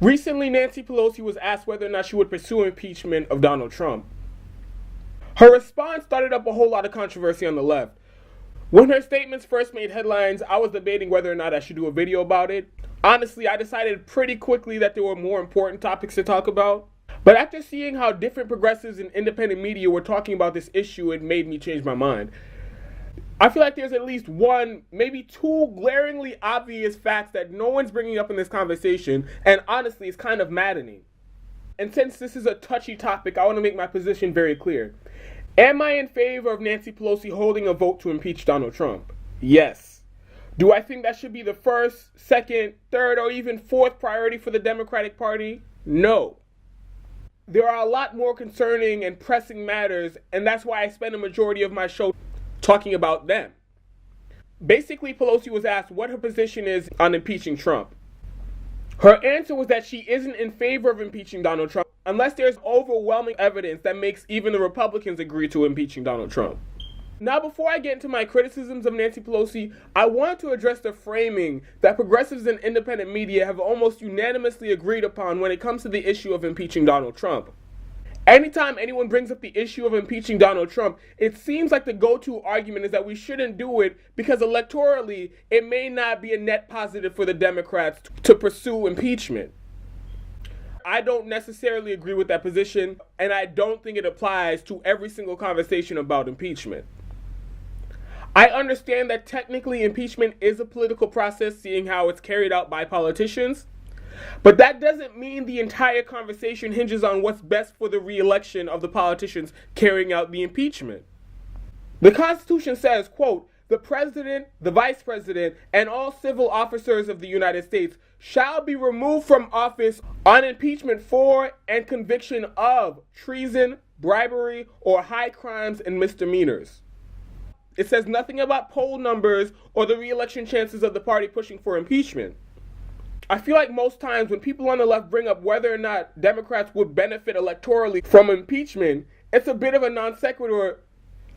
Recently, Nancy Pelosi was asked whether or not she would pursue impeachment of Donald Trump. Her response started up a whole lot of controversy on the left. When her statements first made headlines, I was debating whether or not I should do a video about it. Honestly, I decided pretty quickly that there were more important topics to talk about. But after seeing how different progressives and independent media were talking about this issue, it made me change my mind. I feel like there's at least one, maybe two glaringly obvious facts that no one's bringing up in this conversation, and honestly, it's kind of maddening. And since this is a touchy topic, I want to make my position very clear. Am I in favor of Nancy Pelosi holding a vote to impeach Donald Trump? Yes. Do I think that should be the first, second, third, or even fourth priority for the Democratic Party? No. There are a lot more concerning and pressing matters, and that's why I spend a majority of my show talking about them. Basically, Pelosi was asked what her position is on impeaching Trump. Her answer was that she isn't in favor of impeaching Donald Trump unless there's overwhelming evidence that makes even the Republicans agree to impeaching Donald Trump. Now, before I get into my criticisms of Nancy Pelosi, I want to address the framing that progressives and independent media have almost unanimously agreed upon when it comes to the issue of impeaching Donald Trump. Anytime anyone brings up the issue of impeaching Donald Trump, it seems like the go-to argument is that we shouldn't do it because electorally, it may not be a net positive for the Democrats to pursue impeachment. I don't necessarily agree with that position, and I don't think it applies to every single conversation about impeachment. I understand that technically impeachment is a political process, seeing how it's carried out by politicians. But that doesn't mean the entire conversation hinges on what's best for the re-election of the politicians carrying out the impeachment. The Constitution says, quote, "The President, the Vice President, and all civil officers of the United States shall be removed from office on impeachment for and conviction of treason, bribery, or high crimes and misdemeanors." It says nothing about poll numbers or the re-election chances of the party pushing for impeachment. I feel like most times when people on the left bring up whether or not Democrats would benefit electorally from impeachment, it's a bit of a non sequitur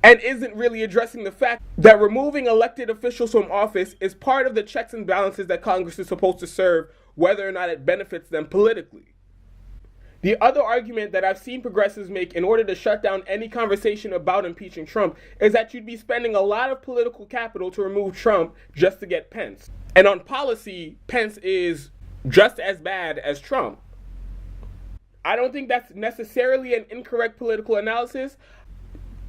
and isn't really addressing the fact that removing elected officials from office is part of the checks and balances that Congress is supposed to serve, whether or not it benefits them politically. The other argument that I've seen progressives make in order to shut down any conversation about impeaching Trump is that you'd be spending a lot of political capital to remove Trump just to get Pence. And on policy, Pence is just as bad as Trump. I don't think that's necessarily an incorrect political analysis,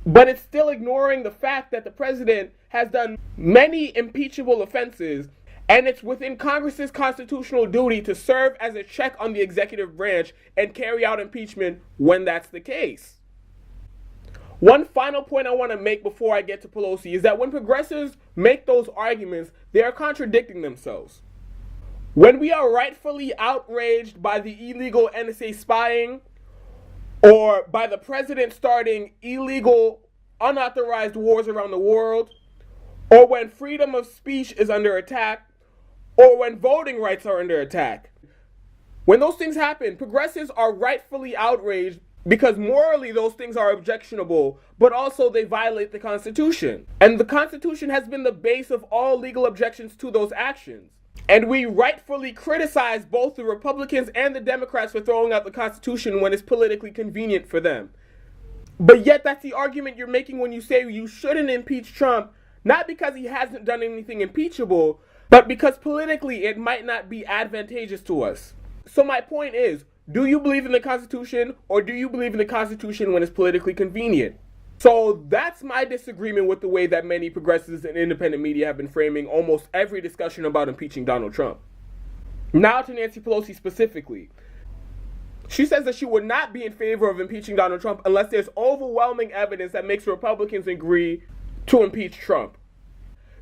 but it's still ignoring the fact that the president has done many impeachable offenses, and it's within Congress's constitutional duty to serve as a check on the executive branch and carry out impeachment when that's the case. One final point I want to make before I get to Pelosi is that when progressives make those arguments, they are contradicting themselves. When we are rightfully outraged by the illegal NSA spying, or by the president starting illegal, unauthorized wars around the world, or when freedom of speech is under attack, or when voting rights are under attack, when those things happen, progressives are rightfully outraged because morally those things are objectionable, but also they violate the Constitution. And the Constitution has been the base of all legal objections to those actions. And we rightfully criticize both the Republicans and the Democrats for throwing out the Constitution when it's politically convenient for them. But yet that's the argument you're making when you say you shouldn't impeach Trump, not because he hasn't done anything impeachable, but because politically it might not be advantageous to us. So my point is, do you believe in the Constitution, or do you believe in the Constitution when it's politically convenient? So that's my disagreement with the way that many progressives and independent media have been framing almost every discussion about impeaching Donald Trump. Now to Nancy Pelosi specifically. She says that she would not be in favor of impeaching Donald Trump unless there's overwhelming evidence that makes Republicans agree to impeach Trump.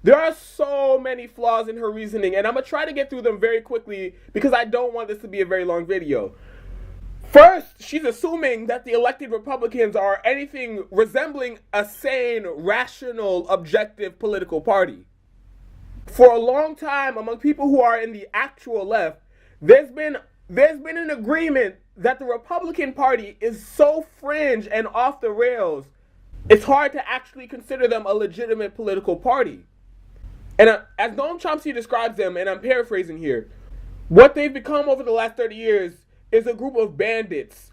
There are so many flaws in her reasoning, and I'm going to try to get through them very quickly because I don't want this to be a very long video. First, she's assuming that the elected Republicans are anything resembling a sane, rational, objective political party. For a long time, among people who are in the actual left, there's been an agreement that the Republican Party is so fringe and off the rails, it's hard to actually consider them a legitimate political party. And as Noam Chomsky describes them, and I'm paraphrasing here, What they've become over the last 30 years is a group of bandits,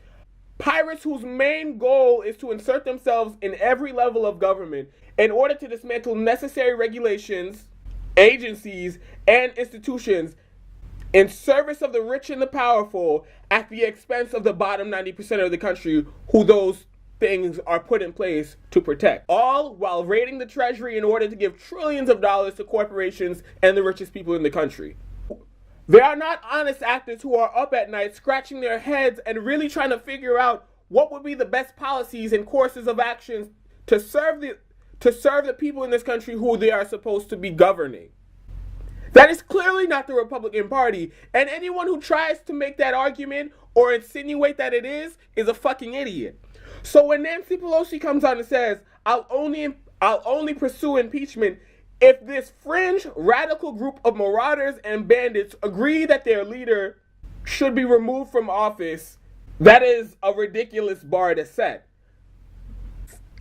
pirates whose main goal is to insert themselves in every level of government in order to dismantle necessary regulations, agencies, and institutions in service of the rich and the powerful at the expense of the bottom 90% of the country who those things are put in place to protect. All while raiding the treasury in order to give trillions of dollars to corporations and the richest people in the country. They are not honest actors who are up at night scratching their heads and really trying to figure out what would be the best policies and courses of actions to serve the people in this country who they are supposed to be governing. That is clearly not the Republican Party, and anyone who tries to make that argument or insinuate that it is a fucking idiot. So when Nancy Pelosi comes out and says, I'll only pursue impeachment if this fringe radical group of marauders and bandits agree that their leader should be removed from office, that is a ridiculous bar to set.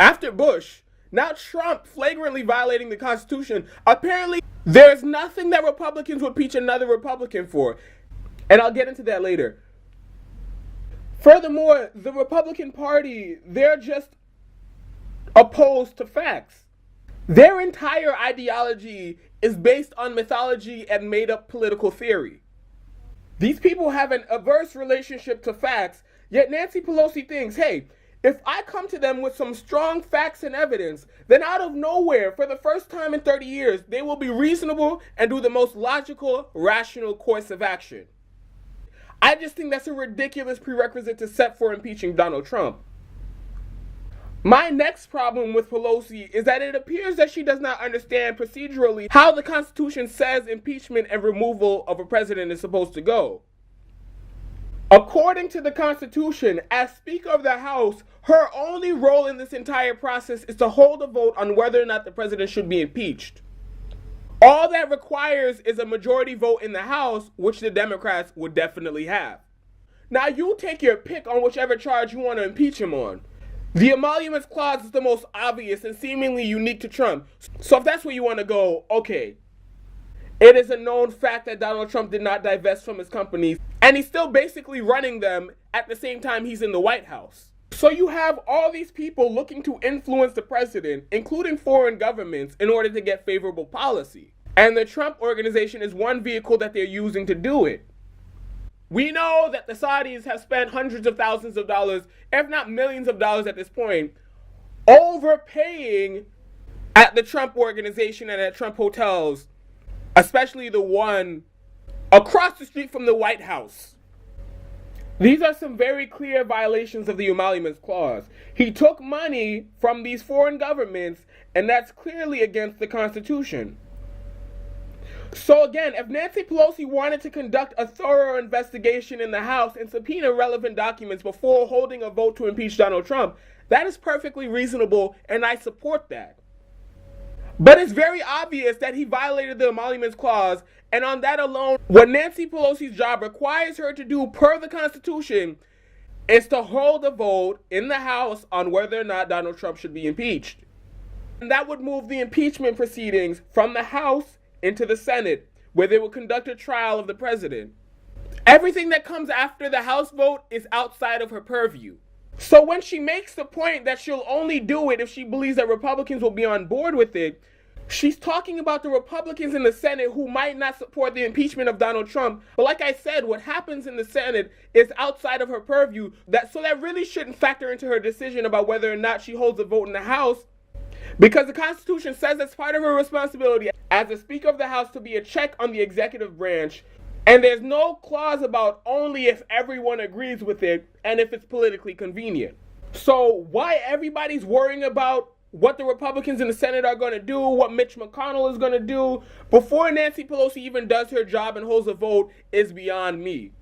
After Bush, now Trump flagrantly violating the Constitution. Apparently, there's nothing that Republicans would impeach another Republican for. And I'll get into that later. Furthermore, the Republican Party, they're just opposed to facts. Their entire ideology is based on mythology and made-up political theory. These people have an averse relationship to facts, yet Nancy Pelosi thinks, hey, if I come to them with some strong facts and evidence, then out of nowhere, for the first time in 30 years, they will be reasonable and do the most logical, rational course of action. I just think that's a ridiculous prerequisite to set for impeaching Donald Trump. My next problem with Pelosi is that it appears that she does not understand procedurally how the Constitution says impeachment and removal of a president is supposed to go. According to the Constitution, as Speaker of the House, her only role in this entire process is to hold a vote on whether or not the president should be impeached. All that requires is a majority vote in the House, which the Democrats would definitely have. Now you take your pick on whichever charge you want to impeach him on. The emoluments clause is the most obvious and seemingly unique to Trump. So if that's where you want to go, okay. It is a known fact that Donald Trump did not divest from his companies, and he's still basically running them at the same time he's in the White House. So you have all these people looking to influence the president, including foreign governments, in order to get favorable policy. And the Trump Organization is one vehicle that they're using to do it. We know that the Saudis have spent hundreds of thousands of dollars, if not millions of dollars at this point, overpaying at the Trump Organization and at Trump hotels, especially the one across the street from the White House. These are some very clear violations of the emoluments clause. He took money from these foreign governments, and that's clearly against the Constitution. So again, if Nancy Pelosi wanted to conduct a thorough investigation in the House and subpoena relevant documents before holding a vote to impeach Donald Trump, that is perfectly reasonable, and I support that. But it's very obvious that he violated the emoluments clause, and on that alone, what Nancy Pelosi's job requires her to do per the Constitution is to hold a vote in the House on whether or not Donald Trump should be impeached. And that would move the impeachment proceedings from the House into the Senate, where they will conduct a trial of the president. Everything that comes after the House vote is outside of her purview. So when she makes the point that she'll only do it if she believes that Republicans will be on board with it, she's talking about the Republicans in the Senate who might not support the impeachment of Donald Trump. But like I said, what happens in the Senate is outside of her purview. So that really shouldn't factor into her decision about whether or not she holds a vote in the House, because the Constitution says it's part of her responsibility as the Speaker of the House to be a check on the executive branch. And there's no clause about only if everyone agrees with it and if it's politically convenient. So why everybody's worrying about what the Republicans in the Senate are going to do, what Mitch McConnell is going to do, before Nancy Pelosi even does her job and holds a vote is beyond me.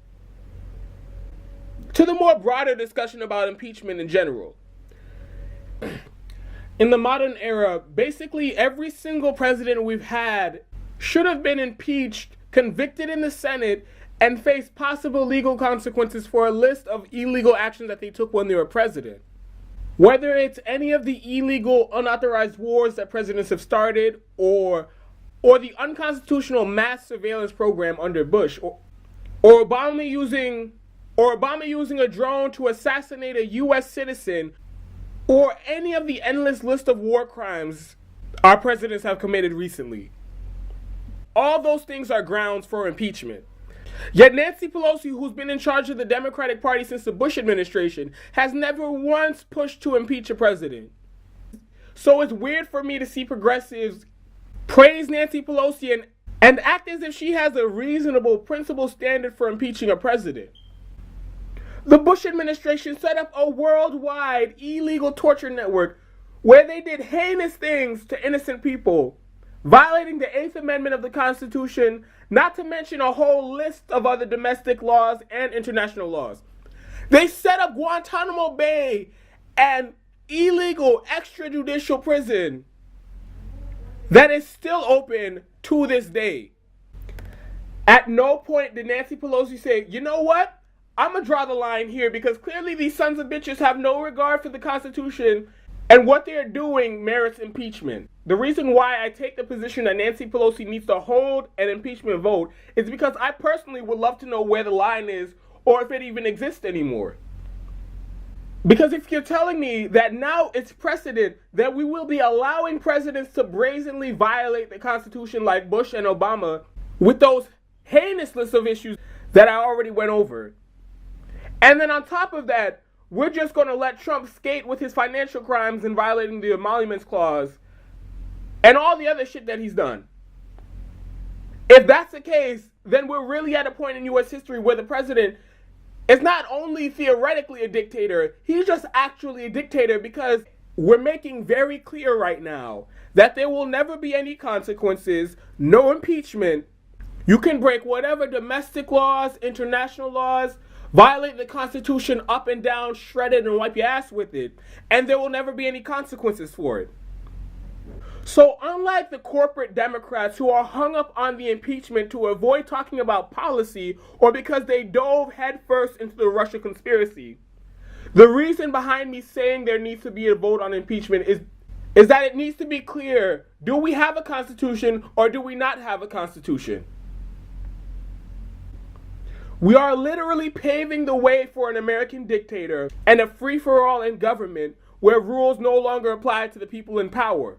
To the more broader discussion about impeachment in general. In the modern era, basically every single president we've had should have been impeached, convicted in the Senate, and faced possible legal consequences for a list of illegal actions that they took when they were president. Whether it's any of the illegal, unauthorized wars that presidents have started, or the unconstitutional mass surveillance program under Bush, or Obama using a drone to assassinate a US citizen, or any of the endless list of war crimes our presidents have committed recently. All those things are grounds for impeachment. Yet Nancy Pelosi, who's been in charge of the Democratic Party since the Bush administration, has never once pushed to impeach a president. So it's weird for me to see progressives praise Nancy Pelosi and act as if she has a reasonable, principled standard for impeaching a president. The Bush administration set up a worldwide illegal torture network where they did heinous things to innocent people, violating the 8th Amendment of the Constitution, not to mention a whole list of other domestic laws and international laws. They set up Guantanamo Bay, an illegal extrajudicial prison that is still open to this day. At no point did Nancy Pelosi say, you know what? I'm going to draw the line here because clearly these sons of bitches have no regard for the Constitution and what they're doing merits impeachment. The reason why I take the position that Nancy Pelosi needs to hold an impeachment vote is because I personally would love to know where the line is or if it even exists anymore. Because if you're telling me that now it's precedent that we will be allowing presidents to brazenly violate the Constitution like Bush and Obama with those heinous list of issues that I already went over, and then on top of that, we're just going to let Trump skate with his financial crimes and violating the Emoluments Clause and all the other shit that he's done. If that's the case, then we're really at a point in U.S. history where the president is not only theoretically a dictator, he's just actually a dictator, because we're making very clear right now that there will never be any consequences, no impeachment. You can break whatever domestic laws, international laws, violate the Constitution up and down, shred it, and wipe your ass with it, and there will never be any consequences for it. So unlike the corporate Democrats who are hung up on the impeachment to avoid talking about policy or because they dove headfirst into the Russia conspiracy, the reason behind me saying there needs to be a vote on impeachment is that it needs to be clear, do we have a constitution or do we not have a constitution? We are literally paving the way for an American dictator and a free-for-all in government where rules no longer apply to the people in power.